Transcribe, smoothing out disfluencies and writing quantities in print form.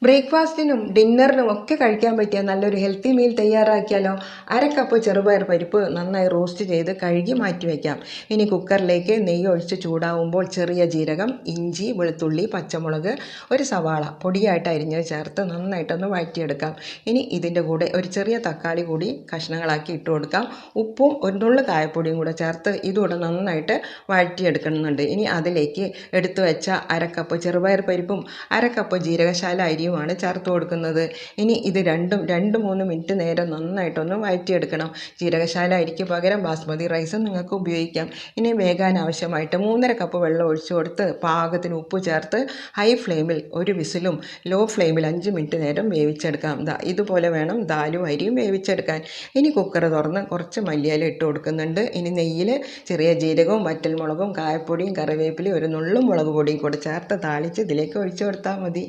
ബ്രേക്ക്ഫാസ്റ്റിനും ഡിന്നറിനും ഒക്കെ കഴിക്കാൻ പറ്റിയ നല്ലൊരു ഹെൽത്തി മീൽ തയ്യാറാക്കിയാലോ. കപ്പ് ചെറുപയർ പരിപ്പ് നന്നായി റോസ്റ്റ് ചെയ്ത് കഴുകി മാറ്റി വയ്ക്കാം. ഇനി കുക്കറിലേക്ക് നെയ്യ് ഒഴിച്ച് ചൂടാവുമ്പോൾ ചെറിയ ജീരകം, ഇഞ്ചി, വെളുത്തുള്ളി, പച്ചമുളക്, ഒരു സവാള പൊടിയായിട്ട് അരിഞ്ഞ് ചേർത്ത് നന്നായിട്ടൊന്ന് വഴറ്റിയെടുക്കാം. ഇനി ഇതിൻ്റെ കൂടെ ഒരു ചെറിയ തക്കാളി കൂടി കഷ്ണങ്ങളാക്കി ഇട്ട് കൊടുക്കാം. ഉപ്പും ഒരു നുള്ളു കായപ്പൊടിയും കൂടെ ചേർത്ത് ഇതുകൂടെ നന്നായിട്ട് വഴറ്റിയെടുക്കുന്നുണ്ട്. ഇനി അതിലേക്ക് എടുത്തു വെച്ച കപ്പ് ചെറുപയർ പരിപ്പും കപ്പ് ജീരകശാല അരിയുമാണ് ചേർത്ത് കൊടുക്കുന്നത്. ഇനി ഇത് രണ്ടും 2-3 മിനിറ്റ് നേരം നന്നായിട്ടൊന്ന് വഴറ്റിയെടുക്കണം. ജീരകശാല അരിക്ക് പകരം ബാസ്മതി റൈസും നിങ്ങൾക്ക് ഉപയോഗിക്കാം. ഇനി വേകാൻ ആവശ്യമായിട്ട് 3.5 കപ്പ് വെള്ളം ഒഴിച്ചു കൊടുത്ത് പാകത്തിന് ഉപ്പ് ചേർത്ത് ഹൈ ഫ്ലെയിമിൽ ഒരു വിസിലും ലോ ഫ്ലെയിമിൽ 5 മിനിറ്റ് നേരം വേവിച്ചെടുക്കാം. ഇതുപോലെ വേണം ദാലും അരിയും വേവിച്ചെടുക്കാൻ. ഇനി കുക്കർ തുറന്ന് കുറച്ച് മല്ലിയില ഇട്ട് കൊടുക്കുന്നുണ്ട്. ഇനി നെയ്യിൽ ചെറിയ ജീരകവും വറ്റൽമുളകും കായപ്പൊടിയും കറിവേപ്പിലയും ഒരു നുള്ളും മുളക് പൊടിയും കൂടെ ചേർത്ത് താളിച്ച് ഇതിലേക്ക് ഒഴിച്ചു കൊടുത്താൽ മതി.